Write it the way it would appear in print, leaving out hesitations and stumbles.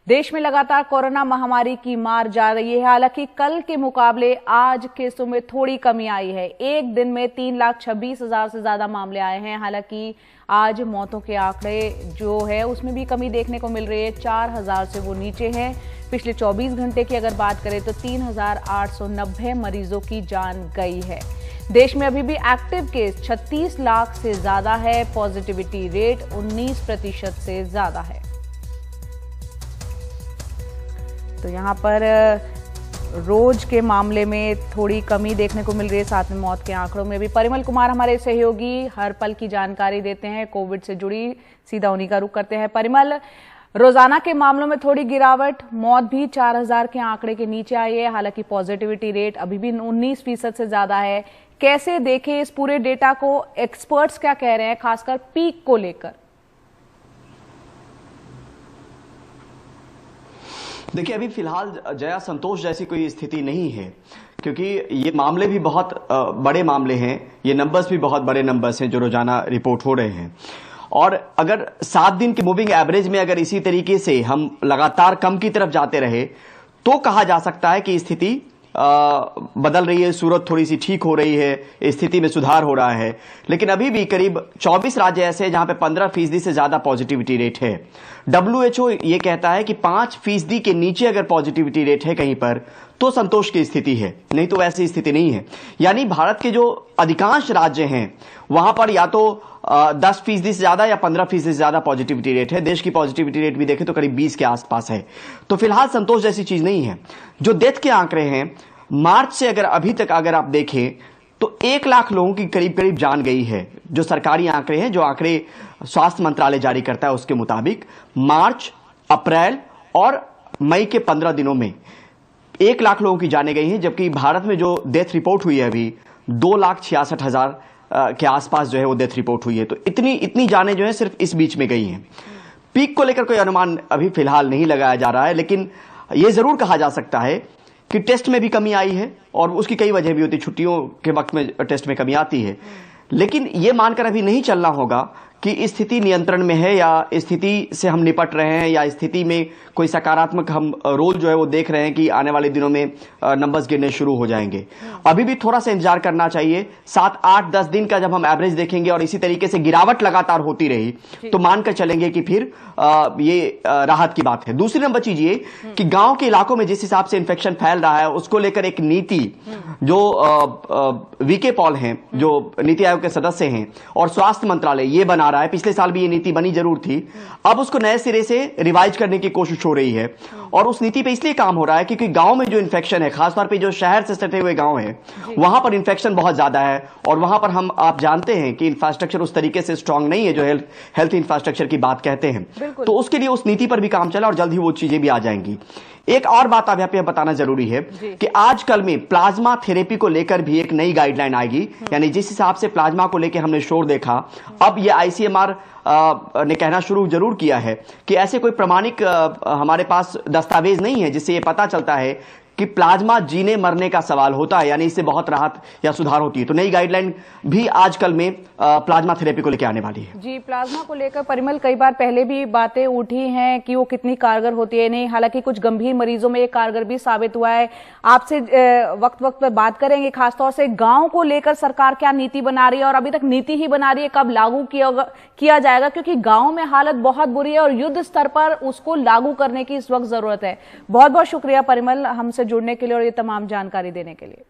देश में लगातार कोरोना महामारी की मार जा रही है। हालांकि कल के मुकाबले आज केसों में थोड़ी कमी आई है। एक दिन में 3,26,000 से ज्यादा मामले आए हैं। हालांकि आज मौतों के आंकड़े जो है उसमें भी कमी देखने को मिल रही है। 4,000 से वो नीचे है। पिछले 24 घंटे की अगर बात करें तो 3,890 मरीजों की जान गई है। देश में अभी भी एक्टिव केस 36 लाख से ज्यादा है। पॉजिटिविटी रेट 19% से ज्यादा है। तो यहां पर रोज के मामले में थोड़ी कमी देखने को मिल रही है। साथ में मौत के आंकड़ों में भी परिमल कुमार हमारे सहयोगी हर पल की जानकारी देते हैं कोविड से जुड़ी। सीधा उन्हीं का रुख करते हैं। परिमल, रोजाना के मामलों में थोड़ी गिरावट, मौत भी 4,000 के आंकड़े के नीचे आई है। हालांकि पॉजिटिविटी रेट अभी भी 19% से ज्यादा है। कैसे देखें इस पूरे डेटा को? एक्सपर्ट्स क्या कह रहे हैं खासकर पीक को लेकर? देखिए, अभी फिलहाल जया संतोष जैसी कोई स्थिति नहीं है, क्योंकि ये मामले भी बहुत बड़े मामले हैं। ये नंबर्स भी बहुत बड़े नंबर्स हैं जो रोजाना रिपोर्ट हो रहे हैं। और अगर 7 दिन के मूविंग एवरेज में अगर इसी तरीके से हम लगातार कम की तरफ जाते रहे तो कहा जा सकता है कि स्थिति बदल रही है, सूरत थोड़ी सी ठीक हो रही है, स्थिति में सुधार हो रहा है। लेकिन अभी भी करीब 24 राज्य ऐसे हैं जहां पे 15% से ज्यादा पॉजिटिविटी रेट है। WHO ये कहता है कि 5% के नीचे अगर पॉजिटिविटी रेट है कहीं पर तो संतोष की स्थिति है, नहीं तो वैसी स्थिति नहीं है। यानी भारत के जो अधिकांश राज्य हैं वहां पर या तो 10% से ज्यादा या 15% से ज्यादा पॉजिटिविटी रेट है। देश की पॉजिटिविटी रेट भी देखें तो करीब 20 के आसपास है। तो फिलहाल संतोष जैसी चीज नहीं है। जो डेथ के आंकड़े हैं, मार्च से अगर अभी तक अगर आप देखें तो 1 लाख लोगों की करीब करीब जान गई है। जो सरकारी आंकड़े हैं, जो आंकड़े स्वास्थ्य मंत्रालय जारी करता है उसके मुताबिक मार्च, अप्रैल और मई के 15 दिनों में 1 लाख लोगों की जाने गई हैं। जबकि भारत में जो डेथ रिपोर्ट हुई है अभी 2,66,000 के आसपास जो है वो डेथ रिपोर्ट हुई है। तो इतनी जाने जो है सिर्फ इस बीच में गई हैं। पीक को लेकर कोई अनुमान अभी फिलहाल नहीं लगाया जा रहा है, लेकिन यह जरूर कहा जा सकता है कि टेस्ट में भी कमी आई है और उसकी कई वजह भी होती है। छुट्टियों के वक्त में टेस्ट में कमी आती है। लेकिन यह मानकर अभी नहीं चलना होगा कि स्थिति नियंत्रण में है या स्थिति से हम निपट रहे हैं या स्थिति में कोई सकारात्मक हम रोल जो है वो देख रहे हैं कि आने वाले दिनों में नंबर्स गिरने शुरू हो जाएंगे। अभी भी थोड़ा सा इंतजार करना चाहिए। 7, 8, 10 दिन का जब हम एवरेज देखेंगे और इसी तरीके से गिरावट लगातार होती रही तो मानकर चलेंगे कि फिर ये राहत की बात है। दूसरी नंबर चीज ये कि गांव के इलाकों में जिस हिसाब से इंफेक्शन फैल रहा है उसको लेकर एक नीति जो वीके पॉल हैं, जो नीति आयोग के सदस्य हैं और स्वास्थ्य मंत्रालय ये बना रहा है। पिछले साल भी ये नीति बनी जरूर थी, अब उसको नए सिरे से रिवाइज करने की कोशिश हो रही है। और उस नीति पे इसलिए काम हो रहा है क्योंकि गांव में जो इन्फेक्शन है, खासतौर पे जो शहर से सटे हुए गांव है, वहां पर इन्फेक्शन बहुत ज्यादा है और वहां पर आप जानते हैं कि इंफ्रास्ट्रक्चर उस तरीके से स्ट्रांग नहीं है जो हेल्थ इंफ्रास्ट्रक्चर की बात कहते हैं। तो उसके लिए उस नीति पर भी काम चला और जल्द ही वो चीजें भी आ जाएंगी। एक और बात आप यहाँ पे बताना जरूरी है कि आजकल में प्लाज्मा थेरेपी को लेकर भी एक नई गाइडलाइन आएगी। यानी जिस हिसाब से प्लाज्मा को लेकर हमने शोर देखा, अब ये ICMR ने कहना शुरू जरूर किया है कि ऐसे कोई प्रमाणिक हमारे पास दस्तावेज नहीं है जिससे ये पता चलता है कि प्लाज्मा जीने मरने का सवाल होता है, यानी इससे बहुत राहत या सुधार होती है। तो नई गाइडलाइन भी आजकल में प्लाज्मा थेरेपी को लेकर आने वाली है। जी, प्लाज्मा को लेकर परिमल कई बार पहले भी बातें उठी हैं कि वो कितनी कारगर होती है नहीं। हालांकि कुछ गंभीर मरीजों में ये कारगर भी साबित हुआ है। आपसे वक्त वक्त पर बात करेंगे खासतौर से गांव को लेकर सरकार क्या नीति बना रही है और अभी तक नीति ही बना रही है, कब लागू किया जाएगा, क्योंकि गाँव में हालत बहुत बुरी है और युद्ध स्तर पर उसको लागू करने की इस वक्त जरूरत है। बहुत बहुत शुक्रिया परिमल हमसे जुड़ने के लिए और ये तमाम जानकारी देने के लिए।